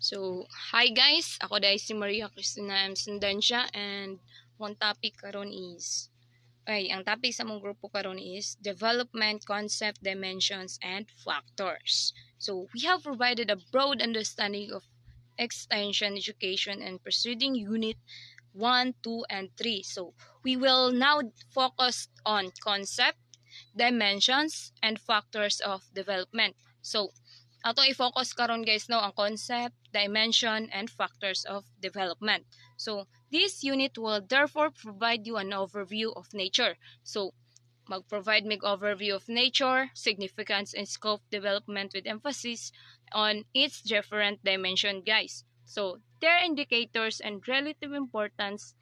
So, hi guys! Ako dahil si Maria Cristina M. Sendencia and ang topic karon is ang topic sa mong grupo karon is development, concept, dimensions, and factors. So, we have provided a broad understanding of extension, education, and proceeding unit 1, 2, and 3. So, we will now focus on concept, dimensions, and factors of development. So, ato i-focus karon guys no ang concept, dimension, and factors of development. So, this unit will therefore provide you an overview of nature. So, mag-provide mig overview of nature, significance, and scope development with emphasis on its different dimension guys. So, their indicators and relative importance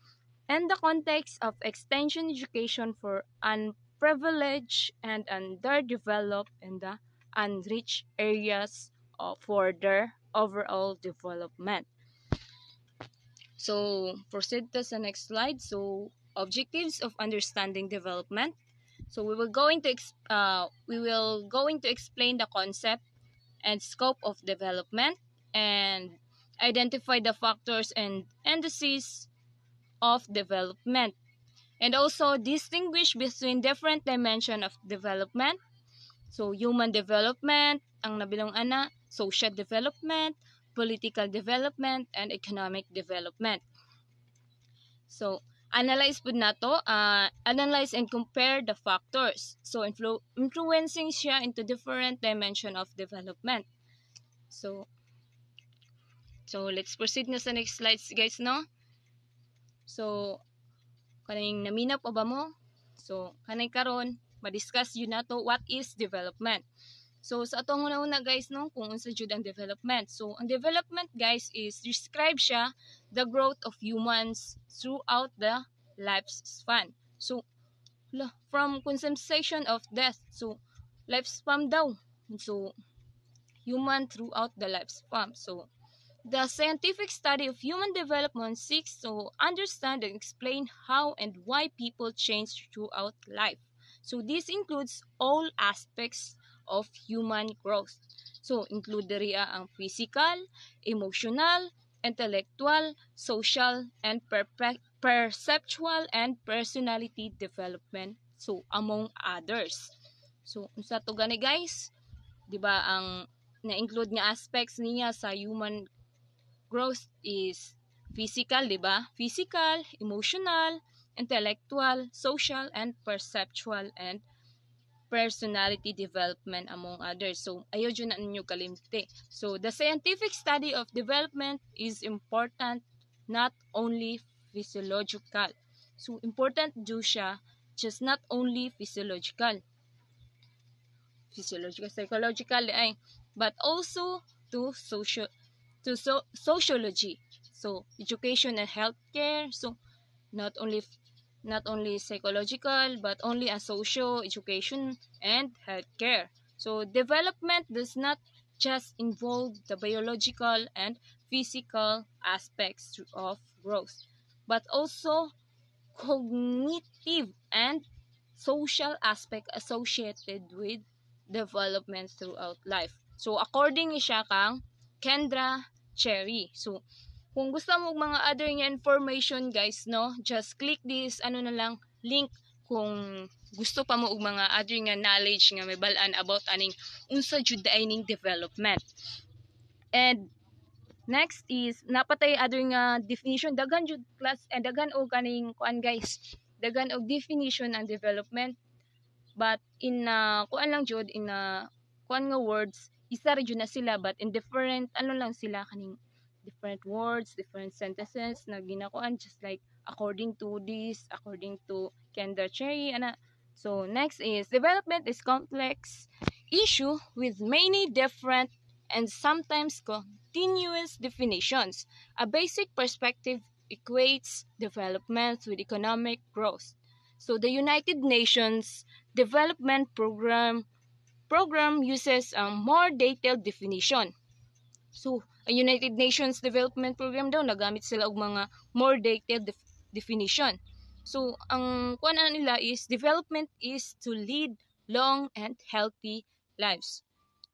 and the context of extension education for unprivileged and underdeveloped and the unreached areas for their overall development. So, proceed to the next slide. So, objectives of understanding development. So, we will going to explain the concept and scope of development and identify the factors and indices of development, and also distinguish between different dimension of development. So, human development, ang nabilong ana, social development, political development, and economic development. So, analyze po nato, analyze and compare the factors. So, influencing siya into different dimension of development. So, let's proceed na sa next slides guys, no? So, kaning naminaw pa ba mo? So, kanay karon ma-discuss yun nato what is development. So, sa atong una guys, no, kung unsa jud ang development. So, ang development guys is describe siya the growth of humans throughout the lifespan. So, from consumption of death. So, lifespan daw. So, human throughout the lifespan. So, the scientific study of human development seeks to understand and explain how and why people change throughout life. So this includes all aspects of human growth. So include diriya ang physical, emotional, intellectual, social, and perceptual and personality development. So among others. So unsa to gani guys? 'Di ba ang na-include nga aspects niya sa human growth is physical, di ba? Physical, emotional, intellectual, social, and perceptual, and personality development among others. So, ayaw dyan na ninyo kalimti. So, the scientific study of development is important, not only physiological. So, important dyan siya, just not only physiological, psychological, but also to sociology. So education and healthcare. So not only psychological but only a socio education and healthcare. So development does not just involve the biological and physical aspects of growth, but also cognitive and social aspect associated with development throughout life. So according ni siya kang Kendra Cherry. So kung gusto mo mga other nga information guys, no, just click this na lang link kung gusto pa mo og mga other nga knowledge nga may balaan about aning unsa jud ning development. And next is napatay other nga definition, daghan jud class and daghan og kaning kuan guys, daghan og definition ang development, but in kuan lang jud in kuan nga words isa ra jud na sila, but in different lang sila kaning different words, different sentences na ginakuan, just like according to this, according to Kendra Cherry ana. So next is development is complex issue with many different and sometimes continuous definitions. A basic perspective equates development with economic growth. So the United Nations Development Program uses a more detailed definition. So, ang United Nations Development Program daw nagamit sila og mga more detailed definition. So, ang kuan nila is development is to lead long and healthy lives,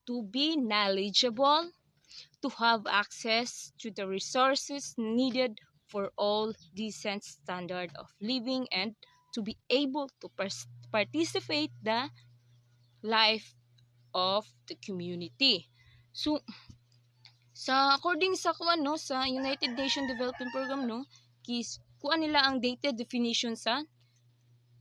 to be knowledgeable, to have access to the resources needed for all decent standard of living and to be able to participate the life of the community. So sa according sa kuan no sa United Nations Development Program no kuan nila ang dated definition sa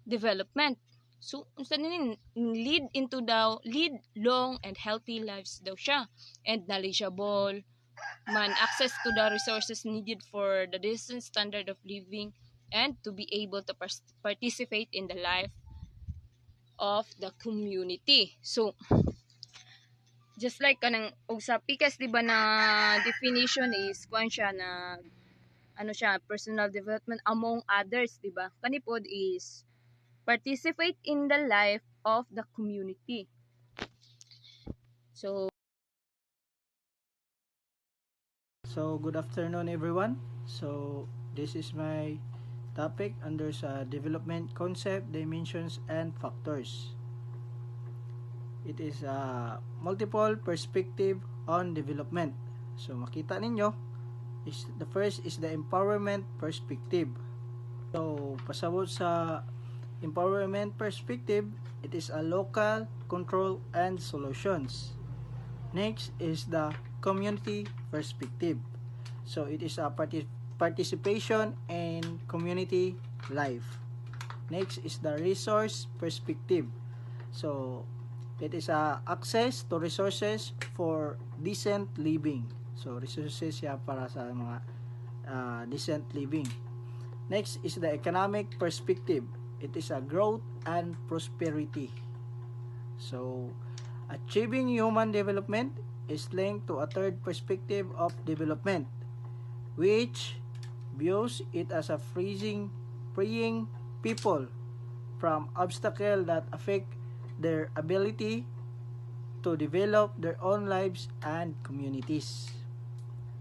development. So unsa nini lead long and healthy lives daw siya and knowledgeable man access to the resources needed for the decent standard of living and to be able to participate in the life of the community. So just like kanang og sa PCAS di ba na definition is kuan siya na ano siya personal development among others di ba kanipod is participate in the life of the community. So good afternoon everyone. So this is my topic under sa development concept, dimensions and factors. It is a multiple perspective on development. So makita ninyo is the first is the empowerment perspective. So pasabot sa empowerment perspective, it is a local control and solutions. Next is the community perspective. So it is a participation in community life. Next is the resource perspective. So it is a access to resources for decent living. So resources siya para sa mga decent living. Next is the economic perspective. It is a growth and prosperity. So achieving human development is linked to a third perspective of development, which views it as a freeing people from obstacles that affect their ability to develop their own lives and communities.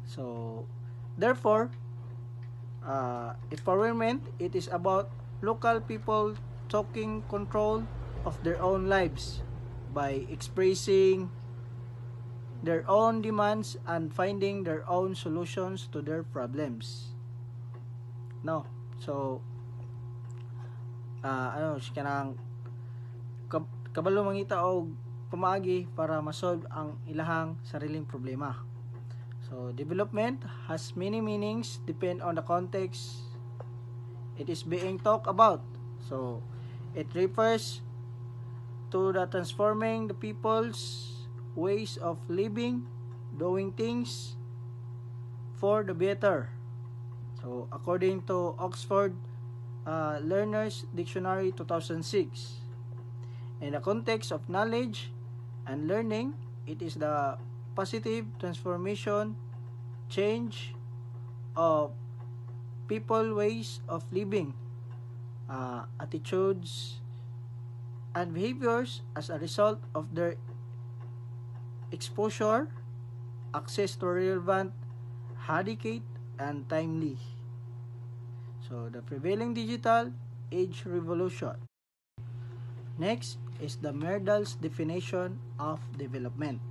So, therefore, empowerment, it is about local people taking control of their own lives by expressing their own demands and finding their own solutions to their problems. No. So kanang kabalo mangita og pamaagi para masolve ang ilahang sariling problema. So development has many meanings depend on the context it is being talked about. So it refers to the transforming the people's ways of living, doing things for the better. So according to Oxford Learner's Dictionary 2006, in the context of knowledge and learning, it is the positive transformation, change of people ways of living, attitudes and behaviors as a result of their exposure, access to relevant, adequate, and timely. So the prevailing digital age revolution. Next is the Myrdal's definition of development.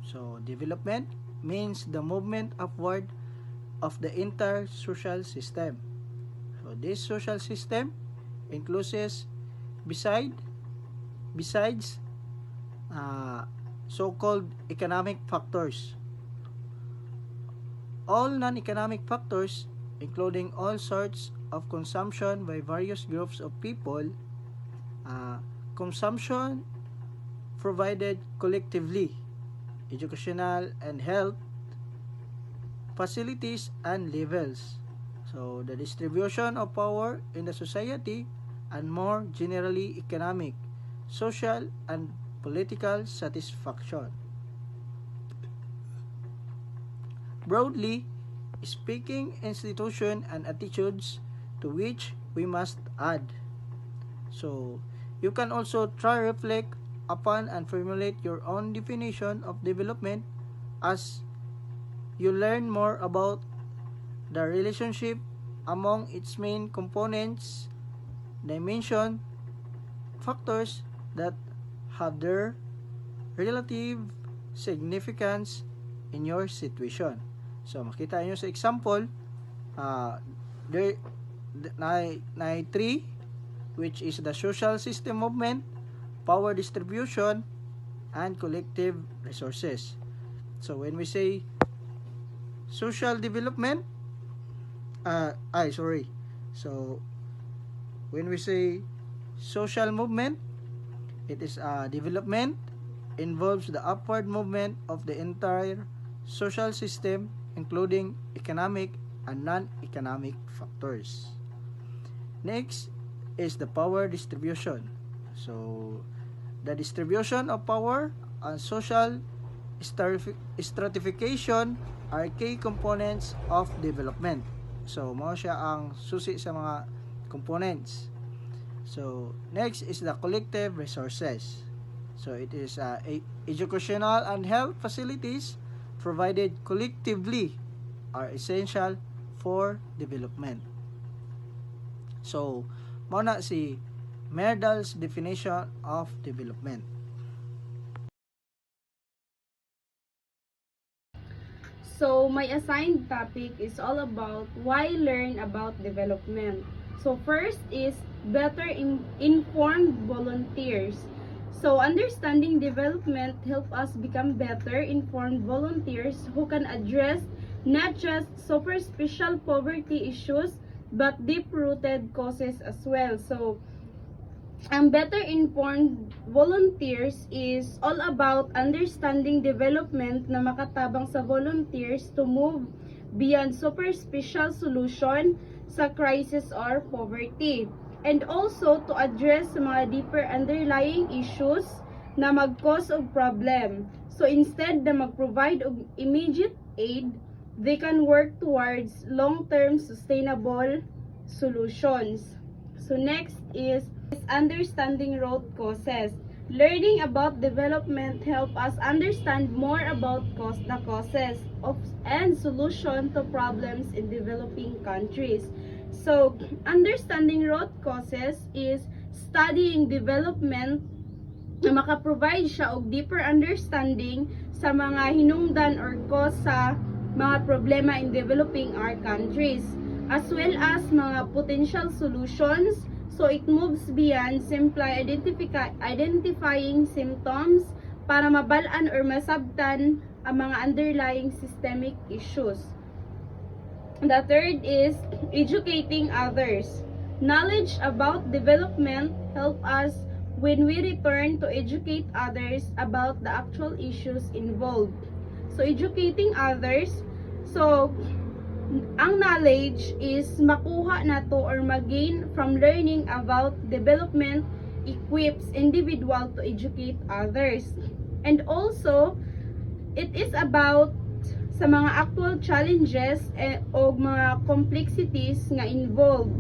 So development means the movement upward of the entire social system. So this social system includes besides so-called economic factors. All non-economic factors, including all sorts of consumption by various groups of people, consumption provided collectively, educational and health facilities and levels. So the distribution of power in the society and more generally economic, social and political satisfaction. Broadly speaking, institutions and attitudes to which we must add. So you can also try reflect upon and formulate your own definition of development as you learn more about the relationship among its main components, dimension, factors that have their relative significance in your situation. So makita niyo sa example, there na 3, which is the social system movement, power distribution, and collective resources. So when we say social development, so when we say social movement, it is development involves the upward movement of the entire social system, including economic and non-economic factors. Next is the power distribution. So the distribution of power and social stratification are key components of development. So mao siya ang susi sa mga components. So next is the collective resources. So it is educational and health facilities provided collectively are essential for development. So mao na si Myrdal's definition of development. So my assigned topic is all about why learn about development. So first is better informed volunteers. So understanding development help us become better informed volunteers who can address not just superficial poverty issues but deep-rooted causes as well. So better informed volunteers is all about understanding development na makatabang sa volunteers to move beyond superficial solution sa crisis or poverty. And also to address mga deeper underlying issues na mag-cause of problem. So instead na mag-provide of immediate aid, they can work towards long-term sustainable solutions. So next is understanding root causes. Learning about development help us understand more about the causes of and solution to problems in developing countries. So, understanding root causes is studying development na makaprovide siya og deeper understanding sa mga hinungdan or cause sa mga problema in developing our countries, as well as mga potential solutions. So, it moves beyond simply identifying symptoms para mabalaan or masabtan ang mga underlying systemic issues. The third is educating others. Knowledge about development help us when we return to educate others about the actual issues involved. So educating others, so ang knowledge is makuha nato or magain from learning about development equips individual to educate others. And also it is about sa mga actual challenges o mga complexities nga involved.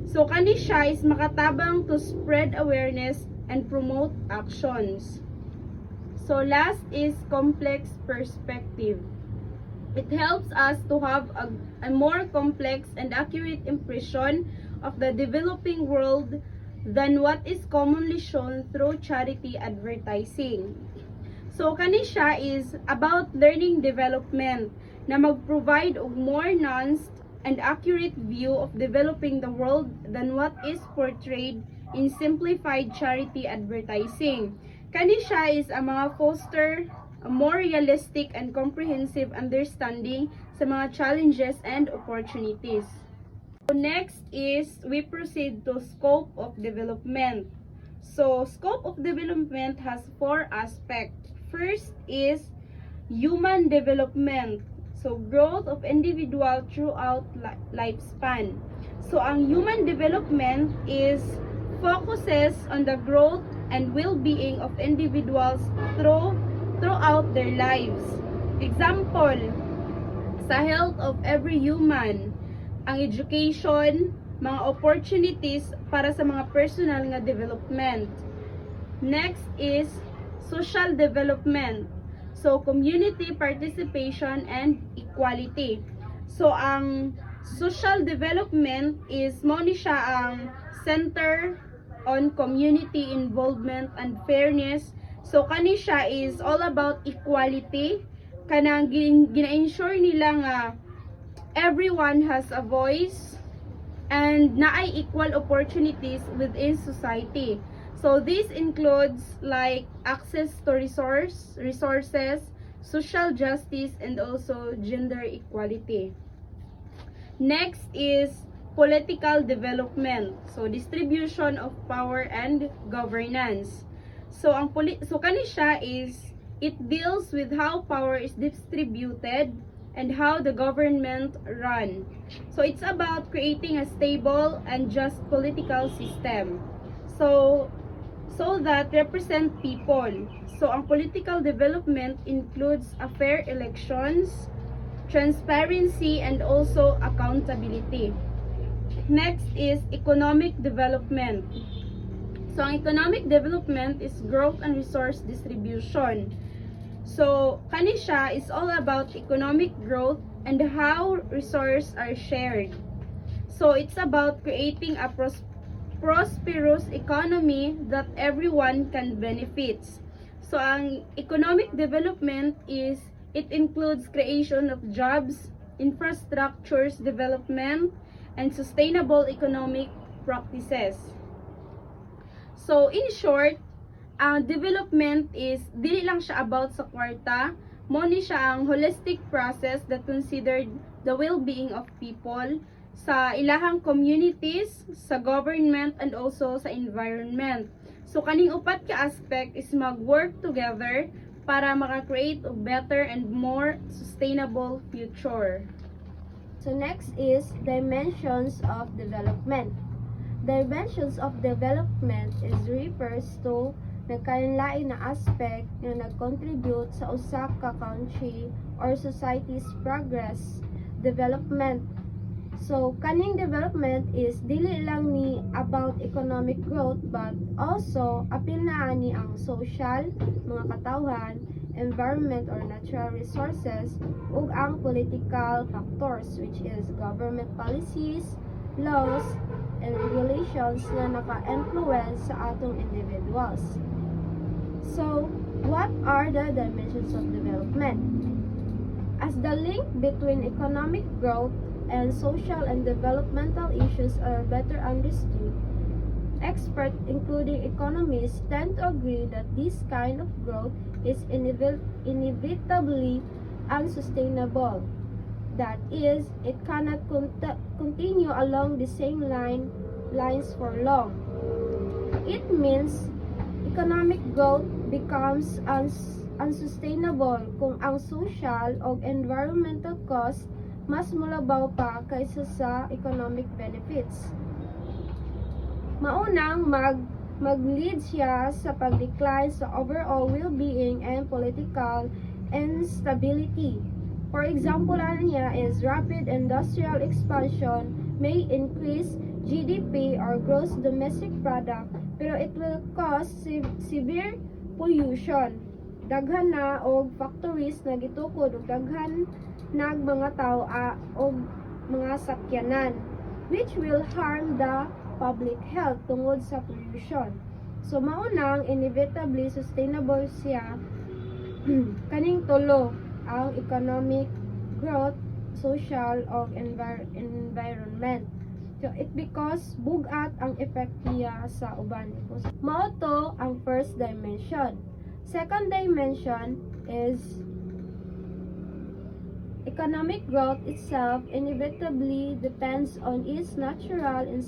So kani siya is makatabang to spread awareness and promote actions. So last is complex perspective. It helps us to have a more complex and accurate impression of the developing world than what is commonly shown through charity advertising. So kani siya is about learning development na mag-provide of more nuanced and accurate view of developing the world than what is portrayed in simplified charity advertising. Kani siya is ang mga foster a more realistic and comprehensive understanding sa mga challenges and opportunities. So next is we proceed to scope of development. So scope of development has 4 aspects. First is human development. So growth of individual throughout lifespan. So ang human development is focuses on the growth and well-being of individuals throughout their lives. Example, sa health of every human, ang education, mga opportunities para sa mga personal nga development. Next is social development. So, community participation and equality. So, ang social development is mo ni siya ang center on community involvement and fairness. So, kani siya is all about equality kanang gina-ensure nila nga everyone has a voice and naay equal opportunities within society. So this includes like access to resources, social justice, and also gender equality. Next is political development. So distribution of power and governance. So kani siya is it deals with how power is distributed and how the government run. So it's about creating a stable and just political system. So that represent people. So ang political development includes a fair elections, transparency, and also accountability. Next is economic development. So ang economic development is growth and resource distribution. So kani siya is all about economic growth and how resources are shared. So it's about creating a prosperous economy that everyone can benefit. So ang economic development is it includes creation of jobs, infrastructures development, and sustainable economic practices. So in short, ang development is dili lang siya about sa kwarta, mo ni siya ang holistic process that considered the well-being of people sa ilahang communities, sa government, and also sa environment. So kaning upat ka aspect is mag-work together para maka-create a better and more sustainable future. So next is dimensions of development. Dimensions of development is refers to nagkalain na aspect na nag-contribute sa usa ka country or society's progress, development. So kaning development is dili lang ni about economic growth but also apil na ani ang social, mga katawhan, environment or natural resources ug ang political factors which is government policies, laws, and regulations na naka-influence sa atong individuals. So, what are the dimensions of development? As the link between economic growth and social and developmental issues are better understood, experts, including economists, tend to agree that this kind of growth is inevitably unsustainable. That is, it cannot continue along the same lines for long. It means economic growth becomes unsustainable kung ang social o environmental cost mas mulabaw pa kaysa sa economic benefits. Maunang mag-lead siya sa pag-decline sa overall well-being and political instability. For example, niya is rapid industrial expansion may increase GDP or gross domestic product, pero it will cause severe pollution. Daghan na og factories na gitukod og daghan nag mga tao o mga sakyanan which will harm the public health tungod sa pollution. So maunang inevitably sustainable siya kaning tulo ang economic growth, social o environment. So it because bugat ang effect niya sa uban. Mao to ang first dimension. Second dimension is economic growth itself inevitably depends on its natural and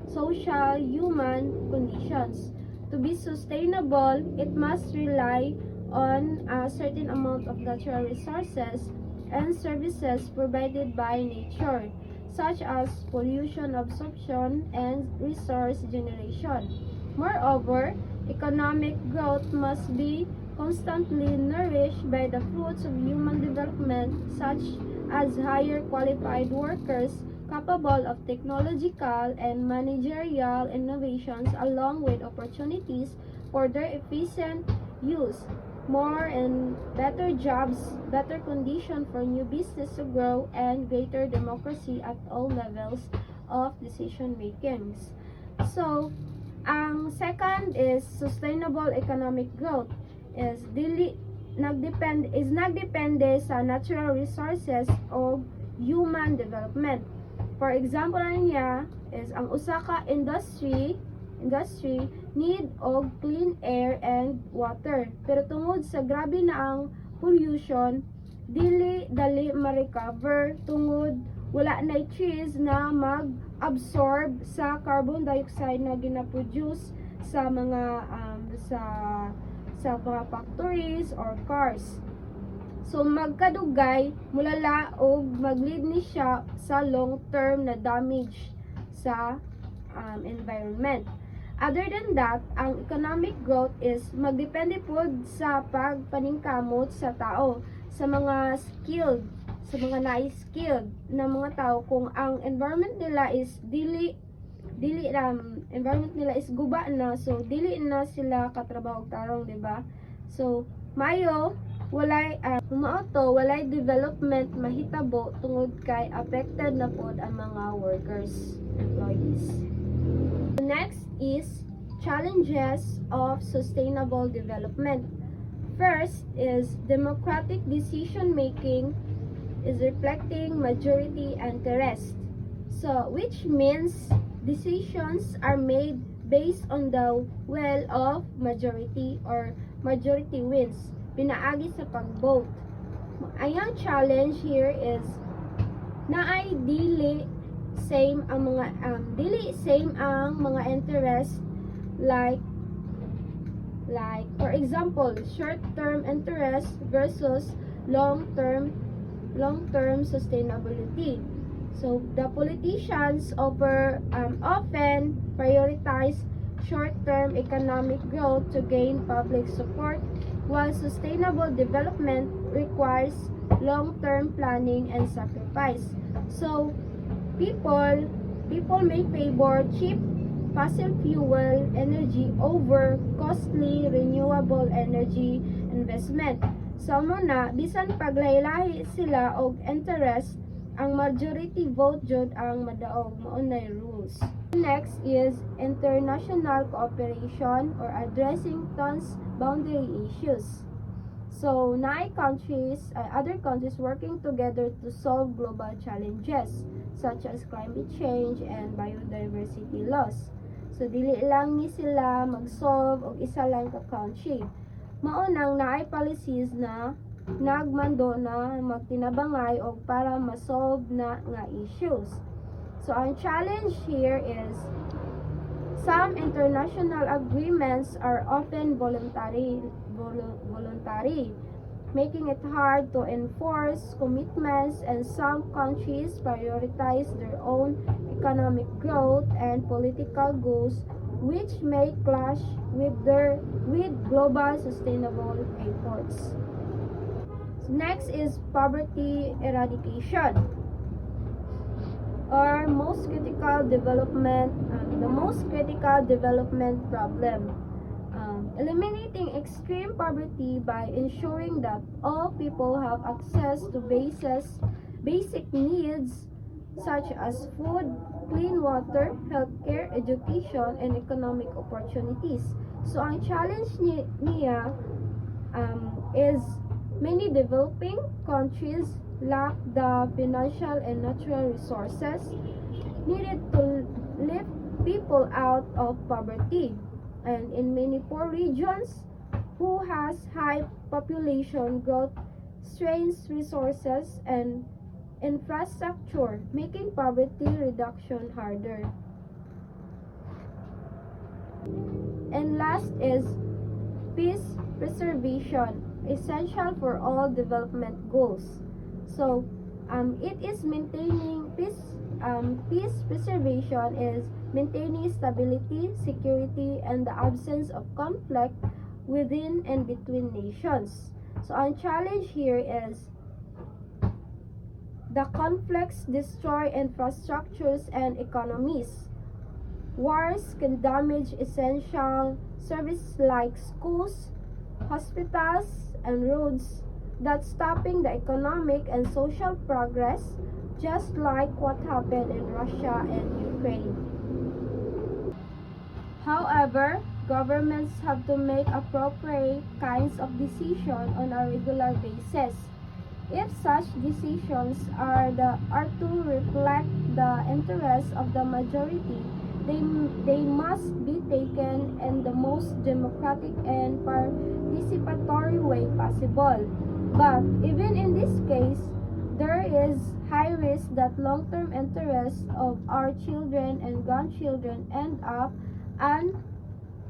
social human conditions. To be sustainable, it must rely on a certain amount of natural resources and services provided by nature, such as pollution absorption and resource generation. Moreover, economic growth must be constantly nourished by the fruits of human development, such as higher qualified workers capable of technological and managerial innovations, along with opportunities for their efficient use, more and better jobs, better condition for new business to grow, and greater democracy at all levels of decision making. So, ang second is sustainable economic growth is nagdepende sa natural resources o human development. For example niya is ang usa ka industry need og clean air and water. Pero tungod sa grabe na ang pollution, dili dali ma-recover tungod wala na trees na mag-absorb sa carbon dioxide na gina-produce sa mga sa mga factories or cars. So magkadugay mulala og mag-lead ni siya sa long-term na damage sa environment. Other than that, ang economic growth is magdepende pod sa pagpaningkamot sa tao, sa mga na-skilled na mga tao. Kung ang environment nila is environment nila is guba na, so dili na sila katrabaho tarong, di ba? So mayo walay development mahitabo tungod kay affected na pod ang mga workers, employees. Next is challenges of sustainable development. First is democratic decision making is reflecting majority interest. So which means decisions are made based on the will of majority or majority wins. Pinaagi sa pag-vote. Ayang challenge here is naay dili same ang mga interest like for example short-term interest versus long-term sustainability. So the politicians often prioritize short-term economic growth to gain public support, while sustainable development requires long-term planning and sacrifice. So people may favor cheap fossil fuel energy over costly renewable energy investment. So muna, bisan paglahi-lahi sila og interest, ang majority vote jud ang madaog. Maunay rules. Next is international cooperation or addressing transboundary issues. So other countries working together to solve global challenges such as climate change and biodiversity loss. So dili lang ni sila mag-solve og isa lang ka country. Maunang naay policies na nagmando na magtinabangay og para ma-solve na nga issues. So ang challenge here is some international agreements are often voluntary, making it hard to enforce commitments, and some countries prioritize their own economic growth and political goals, which may clash with global sustainable efforts. Next is poverty eradication, or the most critical development problem. Eliminating extreme poverty by ensuring that all people have access to basic needs such as food, clean water, healthcare, education, and economic opportunities. So ang challenge niya is many developing countries lack the financial and natural resources needed to lift people out of poverty. And in many poor regions who has high population growth strains resources and infrastructure, making poverty reduction harder. And last is peace preservation, essential for all development goals. So it is maintaining peace preservation is maintaining stability, security, and the absence of conflict within and between nations. So our challenge here is the conflicts destroy infrastructures and economies. Wars can damage essential services like schools, hospitals, and roads, that's stopping the economic and social progress, just like what happened in Russia and Ukraine. However, governments have to make appropriate kinds of decisions on a regular basis. If such decisions are to reflect the interests of the majority, they must be taken in the most democratic and participatory way possible. But even in this case, there is high risk that long-term interests of our children and grandchildren end up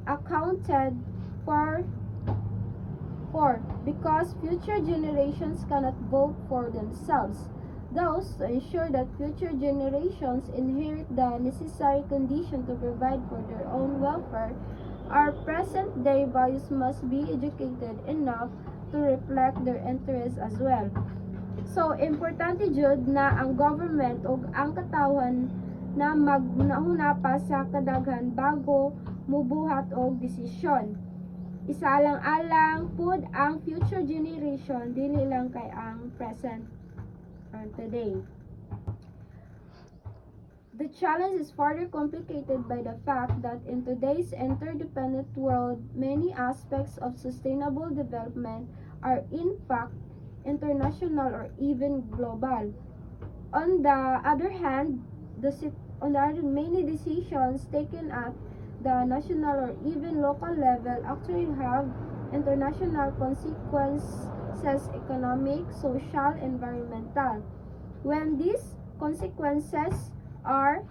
unaccounted for because future generations cannot vote for themselves. Thus, to ensure that future generations inherit the necessary condition to provide for their own welfare, our present-day values must be educated enough to reflect their interests as well. So, importante jud na ang government o ang katawhan na magnahuna pa sa kadaghan bago mubuhat og desisyon. Isaalang-alang pud ang future generation dili lang kay ang present or today. The challenge is further complicated by the fact that in today's interdependent world, many aspects of sustainable development are in fact international or even global. On the other hand, many decisions taken at the national or even local level actually have international consequences, economic, social, environmental. When these consequences are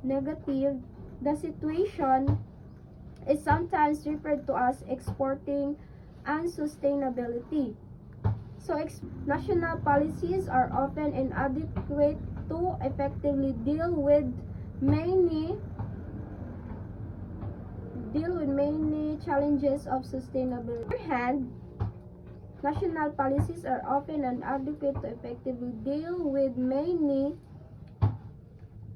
negative, the situation is sometimes referred to as exporting unsustainability. So, national policies are often inadequate to effectively deal with many challenges of sustainability. On the other hand, national policies are often inadequate to effectively deal with many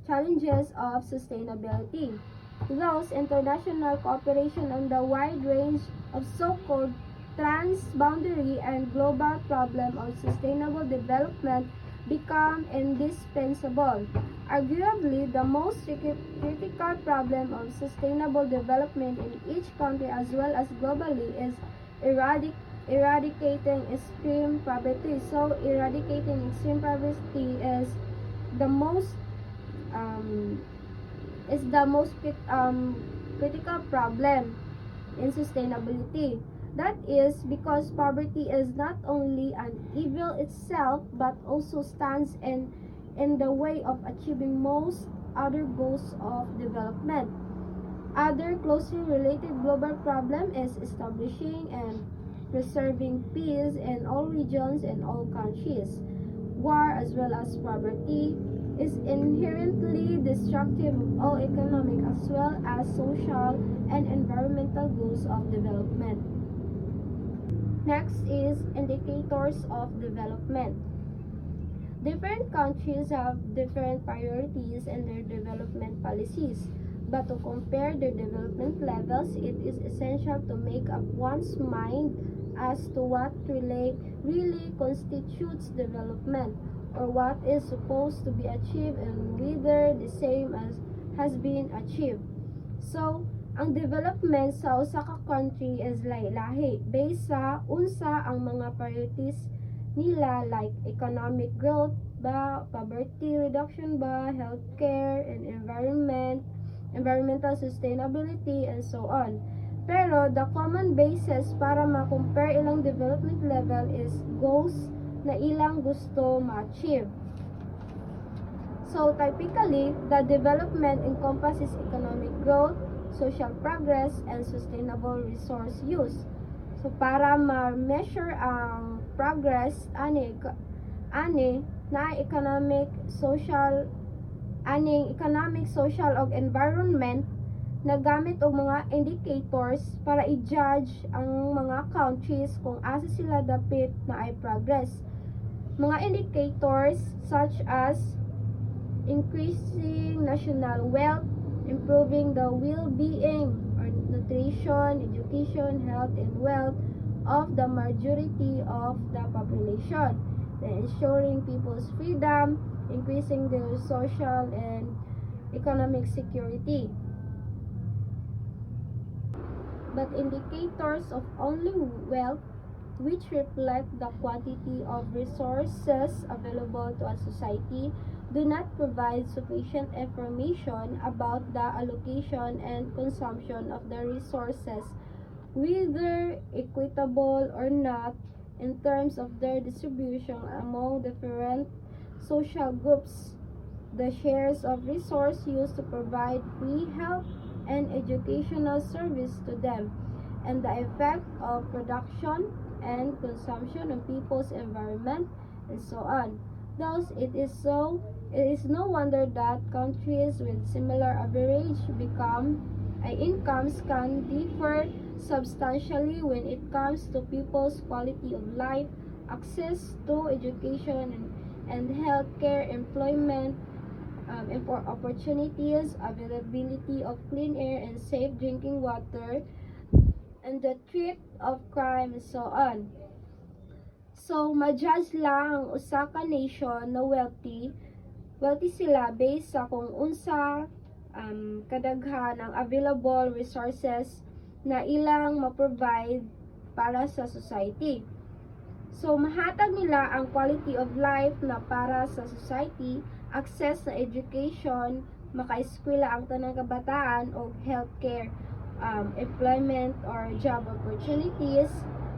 challenges of sustainability. Thus, international cooperation on the wide range of so-called transboundary and global problem of sustainable development become indispensable. Arguably, the most critical problem of sustainable development in each country as well as globally is eradicating extreme poverty. So, eradicating extreme poverty is the most critical problem in sustainability. That is because poverty is not only an evil itself but also stands in the way of achieving most other goals of development. Other closely related global problem is establishing and preserving peace in all regions and all countries. War as well as poverty is inherently destructive of all economic as well as social and environmental goals of development. Next is indicators of development. Different countries have different priorities in their development policies, but to compare their development levels, it is essential to make up one's mind as to what really constitutes development, or what is supposed to be achieved and whether the same as has been achieved. So, ang development sa usa ka country is lahi-lahi based sa unsa ang mga priorities nila, like economic growth ba, poverty reduction ba, healthcare and environmental sustainability and so on. Pero the common basis para ma-compare ilang development level is goals na ilang gusto ma-achieve. So typically, the development encompasses economic growth, social progress, and sustainable resource use. So para ma-measure ang progress aning economic, social ug environment, nagamit og mga indicators para i-judge ang mga countries kung asa sila dapit na ay progress. Mga indicators such as increasing national wealth, improving the well-being or nutrition, education, health, and wealth of the majority of the population, then ensuring people's freedom, increasing their social and economic security. but indicators of only wealth, which reflect the quantity of resources available to a society, do not provide sufficient information about the allocation and consumption of the resources, whether equitable or not, in terms of their distribution among different social groups. The shares of resource used to provide free health and educational service to them, and the effect of production and consumption on people's environment, and so on. Thus, it is no wonder that countries with similar average incomes can differ substantially when it comes to people's quality of life, access to education and healthcare, employment opportunities, availability of clean air and safe drinking water, and the threat of crime, and so on. So, ma-judge lang ang usa ka nation na wealthy sila based sa kung unsa kadaghan ang available resources na ilang ma-provide para sa society. So, mahatag nila ang quality of life na para sa society, access na education, maka-eskwela ang tanang kabataan o healthcare, employment or job opportunities,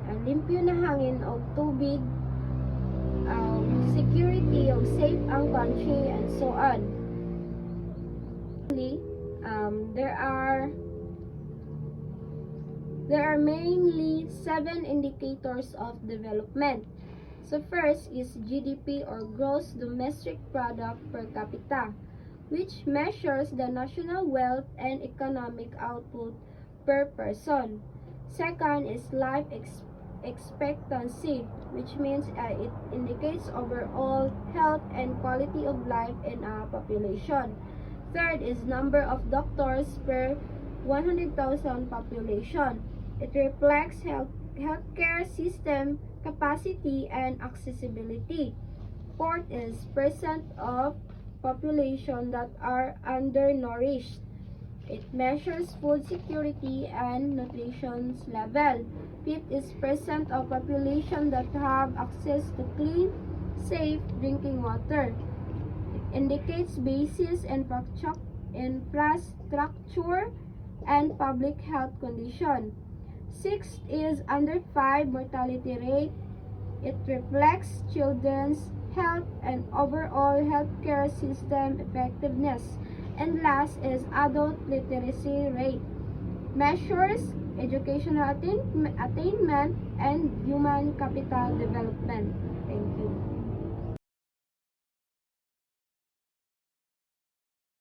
ang limpyo na hangin o tubig, security o safe ang country, and so on. There are mainly 7 indicators of development. So first is GDP or gross domestic product per capita, which measures the national wealth and economic output per person. Second is life expectancy, which means it indicates overall health and quality of life in a population. Third is number of doctors per 100,000 population. It reflects healthcare system capacity and accessibility. Fourth is percent of population that are undernourished. It measures food security and nutrition level. Fifth is percent of population that have access to clean, safe drinking water. It indicates basis and infrastructure and public health condition. Sixth is under 5 mortality rate. It reflects children's health and overall healthcare system effectiveness. And last is adult literacy rate. Measures educational attainment and human capital development. Thank you.